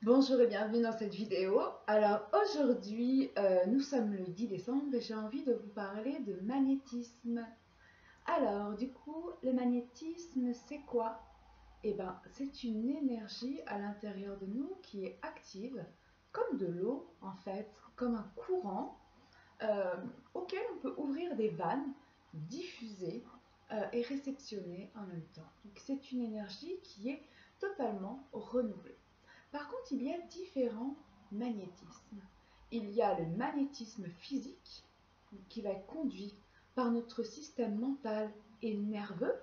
Bonjour et bienvenue dans cette vidéo. Alors aujourd'hui, nous sommes le 10 décembre et j'ai envie de vous parler de magnétisme. Alors du coup, le magnétisme c'est quoi? Eh bien, c'est une énergie à l'intérieur de nous qui est active, comme de l'eau en fait, comme un courant euh, auquel on peut ouvrir des vannes, diffuser et réceptionner en même temps. Donc c'est une énergie qui est totalement renouvelée. Par contre, il y a différents magnétismes. Il y a le magnétisme physique qui va être conduit par notre système mental et nerveux.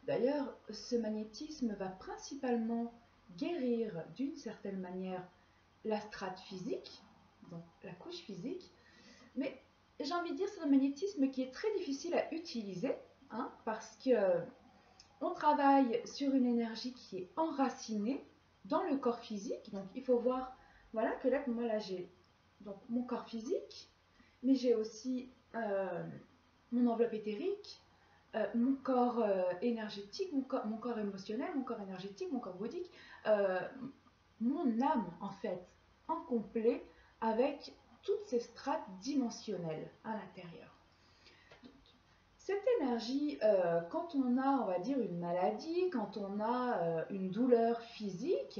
D'ailleurs, ce magnétisme va principalement guérir d'une certaine manière la strate physique, donc la couche physique, mais j'ai envie de dire c'est un magnétisme qui est très difficile à utiliser, hein, parce que on travaille sur une énergie qui est enracinée dans le corps physique. Donc il faut voir, voilà, que là, moi là j'ai donc mon corps physique, mais j'ai aussi mon enveloppe éthérique, mon corps énergétique, mon corps émotionnel, mon corps énergétique, mon corps bouddhique, euh, mon âme en fait, en complet, avec toutes ces strates dimensionnelles à l'intérieur. Cette énergie, quand on a, on va dire, une maladie, quand on a une douleur physique,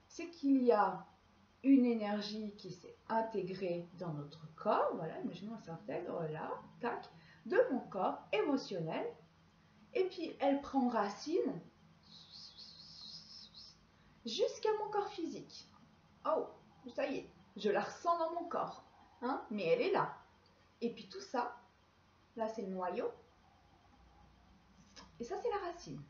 c'est qu'il y a une énergie qui s'est intégrée dans notre corps, voilà, imaginons elle s'intègre là, tac, de mon corps émotionnel, et puis elle prend racine jusqu'à mon corps physique. Oh, ça y est, je la ressens dans mon corps, hein, mais elle est là. Et puis tout ça, là c'est le noyau, et ça c'est la racine.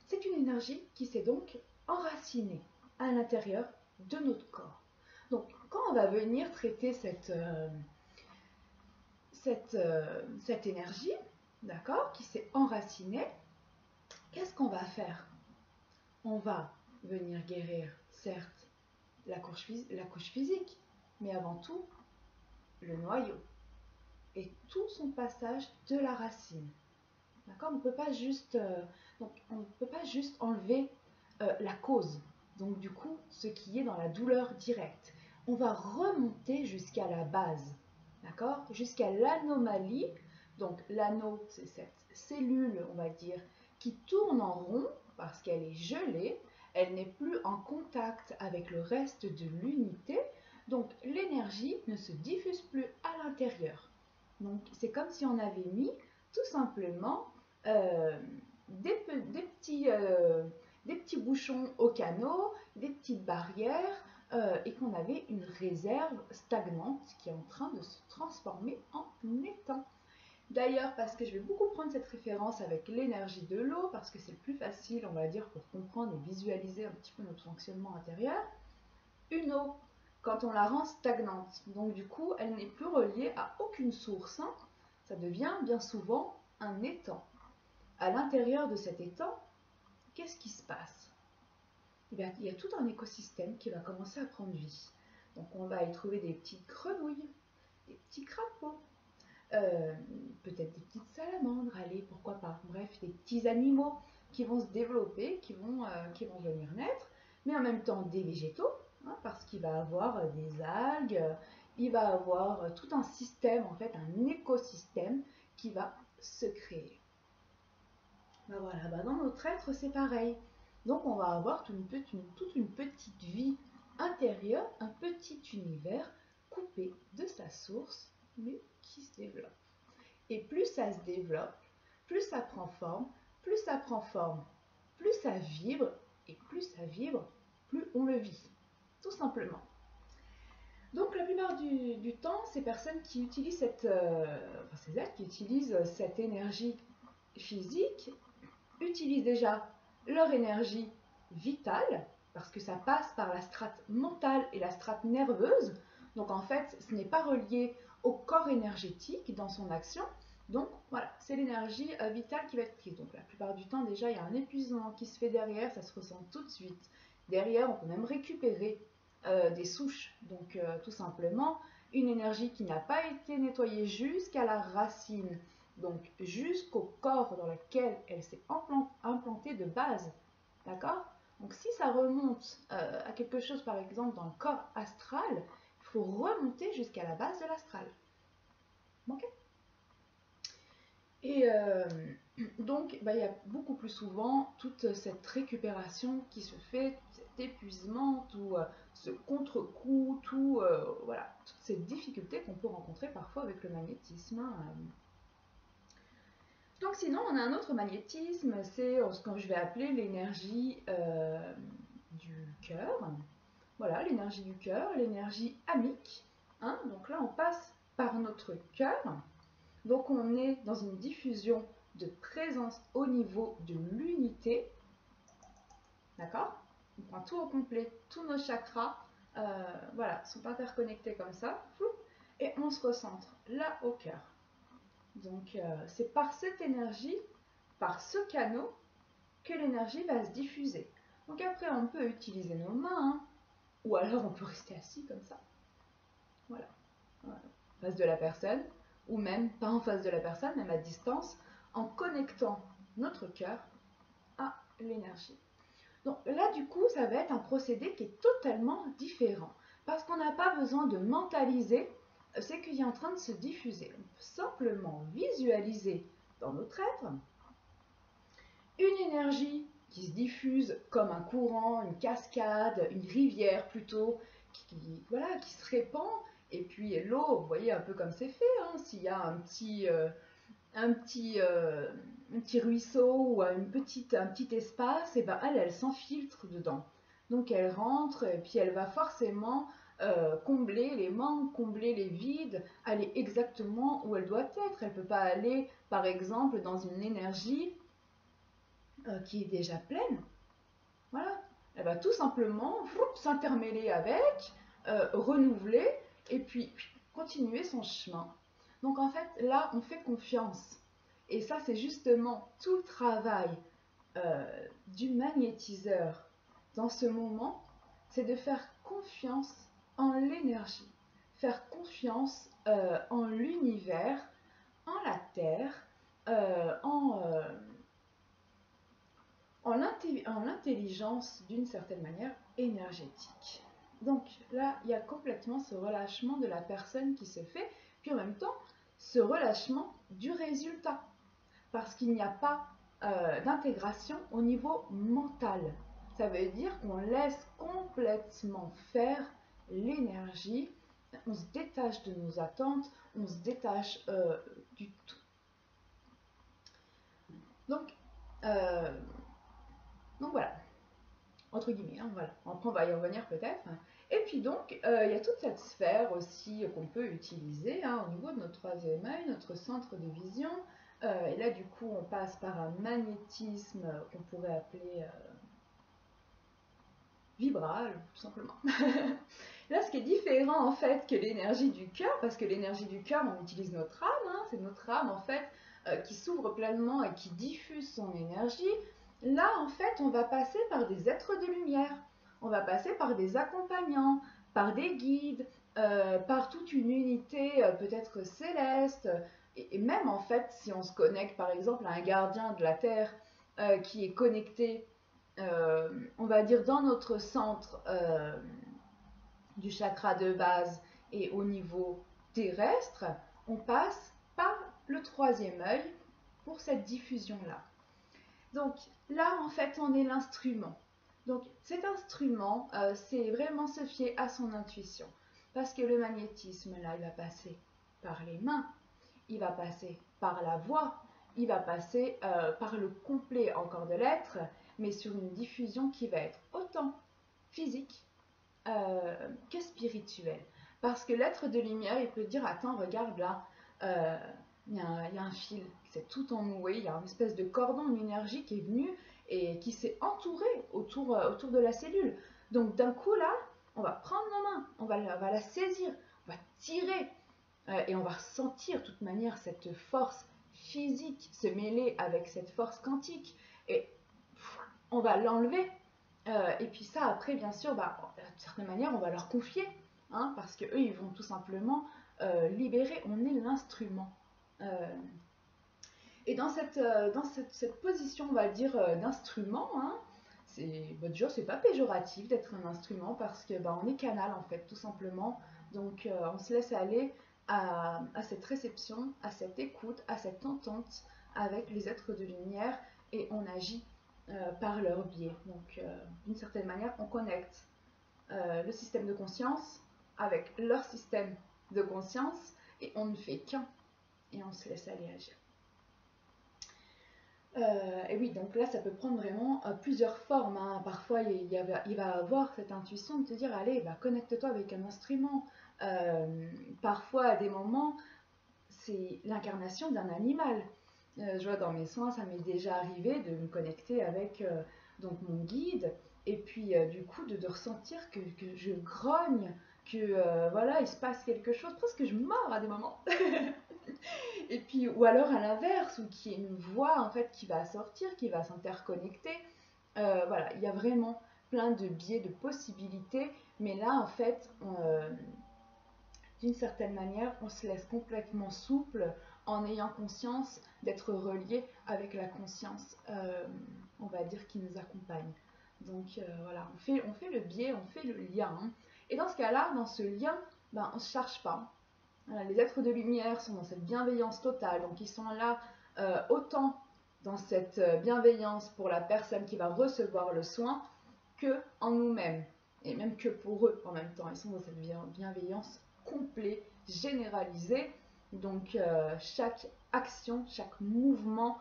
C'est une énergie qui s'est donc enracinée à l'intérieur de notre corps. Donc, quand on va venir traiter cette énergie, d'accord, qui s'est enracinée, qu'est-ce qu'on va faire? On va venir guérir, certes, la couche physique, mais avant tout, le noyau et tout son passage de la racine. D'accord? On ne peut pas juste enlever la cause, donc du coup, ce qui est dans la douleur directe. On va remonter jusqu'à la base, d'accord? Jusqu'à l'anomalie. Donc l'anneau, c'est cette cellule, on va dire, qui tourne en rond parce qu'elle est gelée, elle n'est plus en contact avec le reste de l'unité, donc l'énergie ne se diffuse plus à l'intérieur. Donc c'est comme si on avait mis tout simplement euh, des, des petits bouchons au canot, des petites barrières, et qu'on avait une réserve stagnante qui est en train de se transformer en étang. D'ailleurs, parce que je vais beaucoup prendre cette référence avec l'énergie de l'eau, parce que c'est le plus facile, on va dire, pour comprendre et visualiser un petit peu notre fonctionnement intérieur, une eau, quand on la rend stagnante, donc du coup, elle n'est plus reliée à aucune source, hein, ça devient bien souvent un étang. À l'intérieur de cet étang, qu'est-ce qui se passe? Eh bien, il y a tout un écosystème qui va commencer à prendre vie. Donc on va y trouver des petites grenouilles, des petits crapauds, euh, peut-être des petites salamandres, allez, pourquoi pas. Bref, des petits animaux qui vont se développer, qui vont venir naître, mais en même temps des végétaux, hein, parce qu'il va avoir des algues, il va avoir tout un système, en fait, un écosystème qui va se créer. Ben voilà, ben dans notre être, c'est pareil. Donc on va avoir toute une petite vie intérieure, un petit univers coupé de sa source, mais qui se développe. Et plus ça se développe, plus ça prend forme, plus ça prend forme, plus ça vibre, et plus ça vibre, plus on le vit. Tout simplement. Donc la plupart du temps, ces personnes qui utilisent ces êtres qui utilisent cette énergie physique utilisent déjà leur énergie vitale, parce que ça passe par la strate mentale et la strate nerveuse. Donc en fait, ce n'est pas relié au corps énergétique dans son action. Donc voilà, c'est l'énergie vitale qui va être prise. Donc la plupart du temps, déjà, il y a un épuisement qui se fait derrière, ça se ressent tout de suite. Derrière, on peut même récupérer des souches. Donc tout simplement, une énergie qui n'a pas été nettoyée jusqu'à la racine, donc jusqu'au corps dans lequel elle s'est implantée de base. D'accord? Donc si ça remonte à quelque chose, par exemple, dans le corps astral, il faut remonter jusqu'à la base de l'astral. Ok. Et donc, bah, il y a beaucoup plus souvent toute cette récupération qui se fait, tout cet épuisement, tout ce contre-coup, voilà, toutes ces difficultés qu'on peut rencontrer parfois avec le magnétisme. Donc sinon, on a un autre magnétisme, c'est ce que je vais appeler l'énergie du cœur. Voilà, l'énergie du cœur, l'énergie amique. Hein, donc là, on passe par notre cœur. Donc on est dans une diffusion de présence au niveau de l'unité. D'accord? On prend tout au complet, tous nos chakras voilà, sont interconnectés comme ça. Et on se recentre là au cœur. Donc c'est par cette énergie, par ce canot, que l'énergie va se diffuser. Donc après, on peut utiliser nos mains, hein, ou alors on peut rester assis comme ça. Voilà. Voilà. En face de la personne, ou même pas en face de la personne, même à distance, en connectant notre cœur à l'énergie. Donc là, du coup, ça va être un procédé qui est totalement différent, parce qu'on n'a pas besoin de mentaliser ce qui est en train de se diffuser. On peut simplement visualiser dans notre être une énergie qui se diffuse comme un courant, une cascade, une rivière plutôt, voilà, qui se répand. Et puis l'eau, vous voyez un peu comme c'est fait, hein, s'il y a un petit ruisseau ou un petit espace, et ben elle s'enfiltre dedans. Donc elle rentre et puis elle va forcément combler les manques, combler les vides, aller exactement où elle doit être. Elle ne peut pas aller, par exemple, dans une énergie qui est déjà pleine. Voilà. Elle va tout simplement s'intermêler avec, renouveler et puis continuer son chemin. Donc en fait, là, on fait confiance. Et ça, c'est justement tout le travail du magnétiseur dans ce moment, c'est de faire confiance en l'énergie, faire confiance en l'univers, en la Terre, en l'intelligence d'une certaine manière énergétique. Donc là, il y a complètement ce relâchement de la personne qui se fait, puis en même temps, ce relâchement du résultat, parce qu'il n'y a pas d'intégration au niveau mental. Ça veut dire qu'on laisse complètement faire l'énergie, on se détache de nos attentes, on se détache du tout. Euh, donc voilà, entre guillemets, hein, voilà. Après on va y revenir peut-être. Et puis donc, il y a toute cette sphère aussi qu'on peut utiliser hein, au niveau de notre troisième œil, notre centre de vision. Et là du coup on passe par un magnétisme qu'on pourrait appeler vibral, tout simplement. Là ce qui est différent en fait que l'énergie du cœur, parce que l'énergie du cœur on utilise notre âme, hein, c'est notre âme en fait qui s'ouvre pleinement et qui diffuse son énergie. Là, en fait, on va passer par des êtres de lumière, on va passer par des accompagnants, par des guides, par toute une unité peut-être céleste. Et même en fait, si on se connecte par exemple à un gardien de la Terre qui est connecté, on va dire, dans notre centre du chakra de base et au niveau terrestre, on passe par le troisième œil pour cette diffusion-là. Donc là, en fait, on est l'instrument. Donc cet instrument, c'est vraiment se fier à son intuition. Parce que le magnétisme, là, il va passer par les mains, il va passer par la voix, il va passer par le complet encore de l'être, mais sur une diffusion qui va être autant physique que spirituelle. Parce que l'être de lumière, il peut dire, attends, regarde là, il y a un fil, c'est tout ennoué, il y a une espèce de cordon, une énergie qui est venue et qui s'est entourée autour de la cellule. Donc d'un coup là, on va prendre nos mains, on va la saisir, on va tirer et on va ressentir de toute manière cette force physique se mêler avec cette force quantique et on va l'enlever. Et puis ça après bien sûr, d'une certaine manière on va leur confier, hein, parce qu'eux ils vont tout simplement libérer, on est l'instrument. Et dans cette position, on va dire, d'instrument, hein, déjà, c'est pas péjoratif d'être un instrument parce que on est canal en fait, tout simplement. Donc on se laisse aller à cette réception, à cette écoute, à cette entente avec les êtres de lumière et on agit par leur biais. Donc d'une certaine manière, on connecte le système de conscience avec leur système de conscience et on ne fait qu'un et on se laisse aller agir. Et oui, donc là, ça peut prendre vraiment plusieurs formes, hein. Parfois, il va avoir cette intuition de te dire, allez, connecte-toi avec un instrument. Parfois, à des moments, c'est l'incarnation d'un animal. Je vois dans mes soins, ça m'est déjà arrivé de me connecter avec donc mon guide, et puis du coup, de ressentir que je grogne, que voilà, il se passe quelque chose, presque je mords à des moments. Et puis, ou alors à l'inverse, ou qui est une voix en fait qui va sortir, qui va s'interconnecter. Voilà, il y a vraiment plein de biais, de possibilités, mais là en fait, d'une certaine manière, on se laisse complètement souple en ayant conscience d'être relié avec la conscience, on va dire, qui nous accompagne. Donc voilà, on fait le biais, on fait le lien. Hein. Et dans ce cas-là, dans ce lien, on ne se charge pas. Les êtres de lumière sont dans cette bienveillance totale, donc ils sont là autant dans cette bienveillance pour la personne qui va recevoir le soin que en nous-mêmes, et même que pour eux en même temps. Ils sont dans cette bienveillance complète, généralisée, donc chaque action, chaque mouvement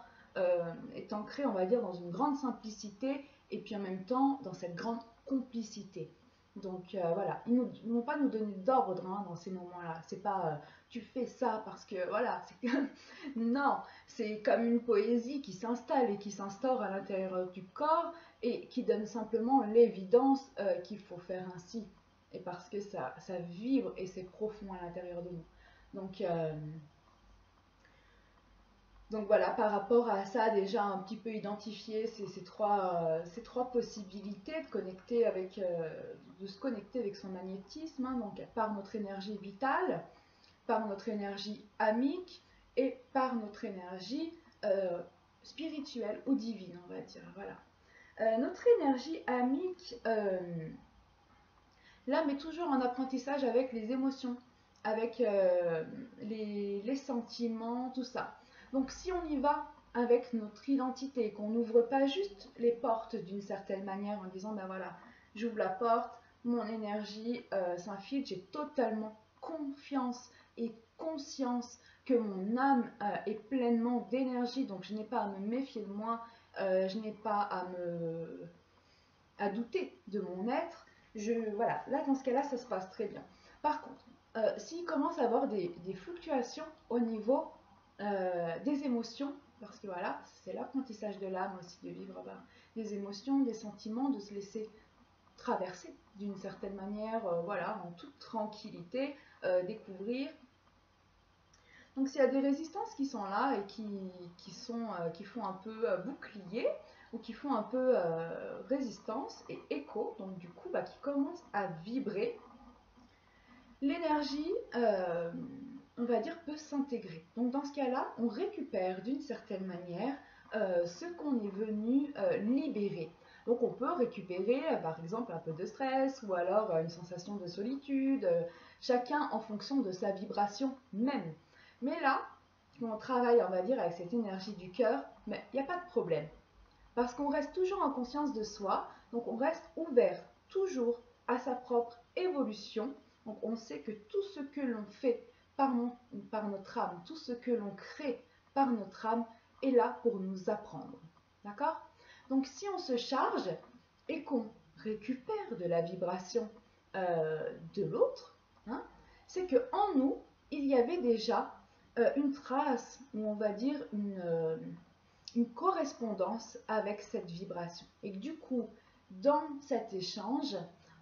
est ancré, on va dire, dans une grande simplicité, et puis en même temps dans cette grande complicité. Donc voilà, ils ne vont pas nous donner d'ordre hein, dans ces moments-là. C'est pas tu fais ça parce que voilà. Non, c'est comme une poésie qui s'installe et qui s'instaure à l'intérieur du corps et qui donne simplement l'évidence qu'il faut faire ainsi. Et parce que ça vibre et c'est profond à l'intérieur de nous. Donc voilà, par rapport à ça, déjà un petit peu identifier ces trois possibilités de, de se connecter avec son magnétisme, hein, donc par notre énergie vitale, par notre énergie amique et par notre énergie spirituelle ou divine, on va dire. Voilà. Notre énergie amique, l'âme est toujours en apprentissage avec les émotions, avec les sentiments, tout ça. Donc si on y va avec notre identité, qu'on n'ouvre pas juste les portes d'une certaine manière en disant, voilà, j'ouvre la porte, mon énergie s'infiltre, j'ai totalement confiance et conscience que mon âme est pleinement d'énergie, donc je n'ai pas à me méfier de moi, je n'ai pas à douter de mon être. Voilà, là dans ce cas-là, ça se passe très bien. Par contre, s'il commence à avoir des fluctuations au niveau des émotions, parce que voilà, c'est l'apprentissage de l'âme aussi, de vivre des émotions, des sentiments, de se laisser traverser d'une certaine manière, voilà, en toute tranquillité, découvrir. Donc s'il y a des résistances qui sont là et qui font un peu bouclier ou qui font un peu résistance et écho, donc du coup qui commencent à vibrer, l'énergie, on va dire, peut s'intégrer. Donc dans ce cas-là, on récupère d'une certaine manière ce qu'on est venu libérer. Donc on peut récupérer par exemple un peu de stress ou alors une sensation de solitude, chacun en fonction de sa vibration même. Mais là, on travaille, on va dire, avec cette énergie du cœur, mais il n'y a pas de problème. Parce qu'on reste toujours en conscience de soi, donc on reste ouvert toujours à sa propre évolution. Donc on sait que tout ce que l'on fait par notre âme, tout ce que l'on crée par notre âme est là pour nous apprendre. D'accord? Donc si on se charge et qu'on récupère de la vibration de l'autre, hein, c'est qu'en nous, il y avait déjà une trace, ou on va dire une correspondance avec cette vibration. Et du coup, dans cet échange,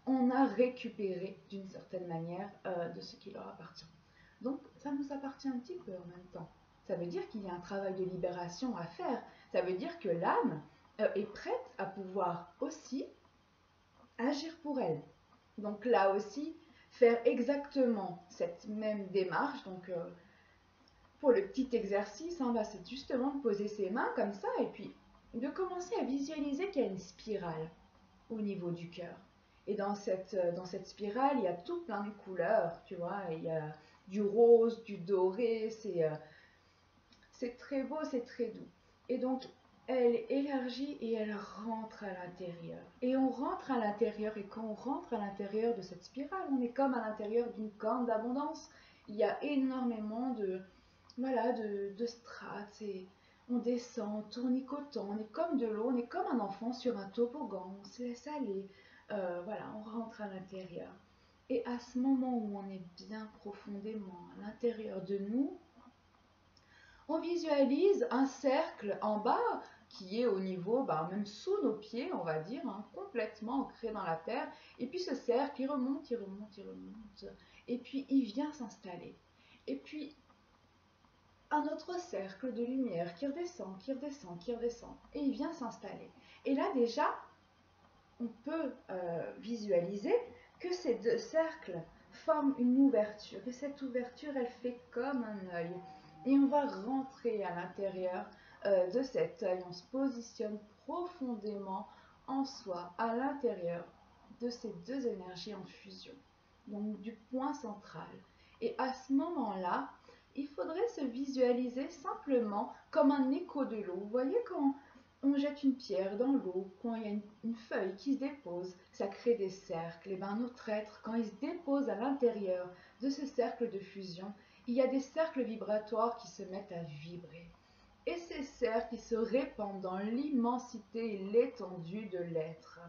on a récupéré d'une certaine manière de ce qui leur appartient. Donc, ça nous appartient un petit peu en même temps. Ça veut dire qu'il y a un travail de libération à faire. Ça veut dire que l'âme est prête à pouvoir aussi agir pour elle. Donc là aussi, faire exactement cette même démarche. Donc, pour le petit exercice, hein, c'est justement de poser ses mains comme ça et puis de commencer à visualiser qu'il y a une spirale. au niveau du cœur. Et dans cette spirale, il y a tout plein de couleurs, tu vois. Il y a du rose, du doré, c'est très beau, c'est très doux. Et donc, elle élargit et elle rentre à l'intérieur. Et on rentre à l'intérieur, et quand on rentre à l'intérieur de cette spirale, on est comme à l'intérieur d'une corne d'abondance. Il y a énormément voilà, de strates, et on descend, tournicotant, on est comme de l'eau, on est comme un enfant sur un toboggan, on se laisse aller, voilà, on rentre à l'intérieur. Et à ce moment où on est bien profondément à l'intérieur de nous, on visualise un cercle en bas qui est au niveau, même sous nos pieds, on va dire, hein, complètement ancré dans la terre. Et puis ce cercle, il remonte, il remonte, il remonte. Et puis il vient s'installer. Et puis un autre cercle de lumière qui redescend, qui redescend, qui redescend. Et il vient s'installer. Et là déjà, on peut visualiser que ces deux cercles forment une ouverture. Et cette ouverture, elle fait comme un œil. Et on va rentrer à l'intérieur de cet œil. On se positionne profondément en soi, à l'intérieur de ces deux énergies en fusion. Donc du point central. Et à ce moment-là, il faudrait se visualiser simplement comme un écho de l'eau. Vous voyez quand on jette une pierre dans l'eau, quand il y a une feuille qui se dépose, ça crée des cercles. Et bien notre être, quand il se dépose à l'intérieur de ce cercle de fusion, il y a des cercles vibratoires qui se mettent à vibrer. Et ces cercles, ils se répandent dans l'immensité et l'étendue de l'être.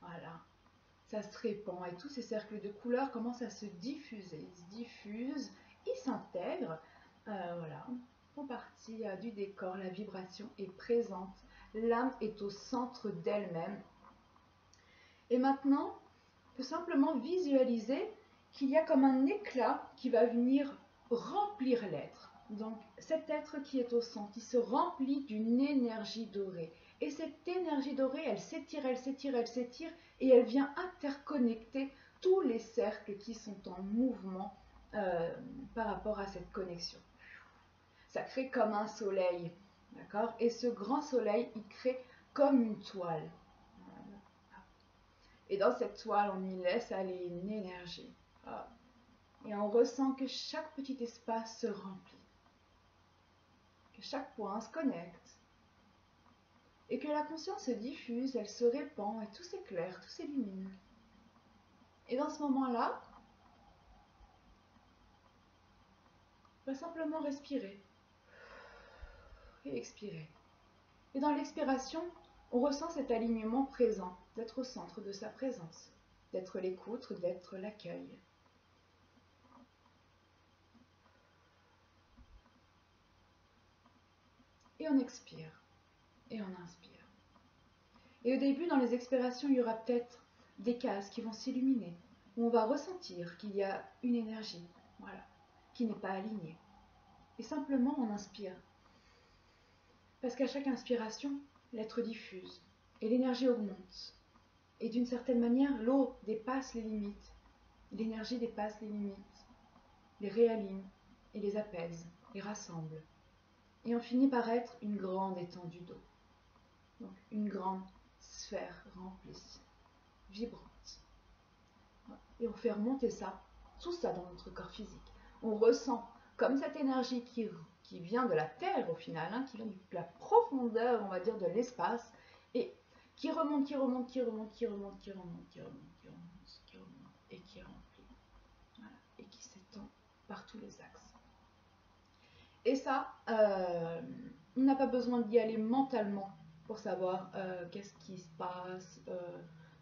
Voilà, ça se répand et tous ces cercles de couleurs commencent à se diffuser. Ils se diffusent, ils s'intègrent, voilà, font partie du décor, la vibration est présente. L'âme est au centre d'elle-même. Et maintenant, on peut simplement visualiser qu'il y a comme un éclat qui va venir remplir l'être. Donc cet être qui est au centre, il se remplit d'une énergie dorée. Et cette énergie dorée, elle s'étire, elle s'étire, elle s'étire, et elle vient interconnecter tous les cercles qui sont en mouvement par rapport à cette connexion. Ça crée comme un soleil, d'accord? Et ce grand soleil, il crée comme une toile. Et dans cette toile, on y laisse aller une énergie. Et on ressent que chaque petit espace se remplit, que chaque point se connecte, et que la conscience se diffuse, elle se répand, et tout s'éclaire, tout s'illumine. Et dans ce moment-là, on va simplement respirer et expirer. Et dans l'expiration, on ressent cet alignement présent, d'être au centre de sa présence, d'être l'écoute, d'être l'accueil. Et on expire, et on inspire. Et au début, dans les expirations, il y aura peut-être des cases qui vont s'illuminer, où on va ressentir qu'il y a une énergie, voilà, qui n'est pas alignée. Et simplement, on inspire. Parce qu'à chaque inspiration, l'être diffuse, et l'énergie augmente. Et d'une certaine manière, l'eau dépasse les limites, l'énergie dépasse les limites, les réaligne, et les apaise, les rassemble. Et on finit par être une grande étendue d'eau. Donc une grande sphère remplie, vibrante. Et on fait remonter ça, tout ça dans notre corps physique. On ressent comme cette énergie qui vient de la Terre au final, hein, qui vient de la profondeur, on va dire, de l'espace, et qui remonte, qui remonte, qui remonte, qui remonte, qui remonte, qui remonte, qui remonte, qui remonte, et qui remplit. Voilà, et qui s'étend par tous les axes. Et ça, on n'a pas besoin d'y aller mentalement pour savoir qu'est-ce qui se passe,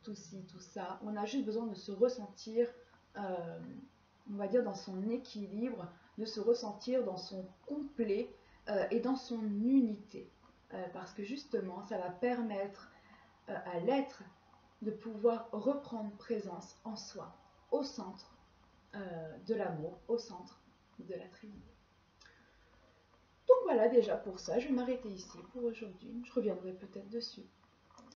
tout ci, tout ça. On a juste besoin de se ressentir, on va dire, dans son équilibre, de se ressentir dans son complet et dans son unité. Parce que justement, ça va permettre à l'être de pouvoir reprendre présence en soi, au centre de l'amour, au centre de la Trinité. Donc voilà déjà pour ça, je vais m'arrêter ici pour aujourd'hui, je reviendrai peut-être dessus.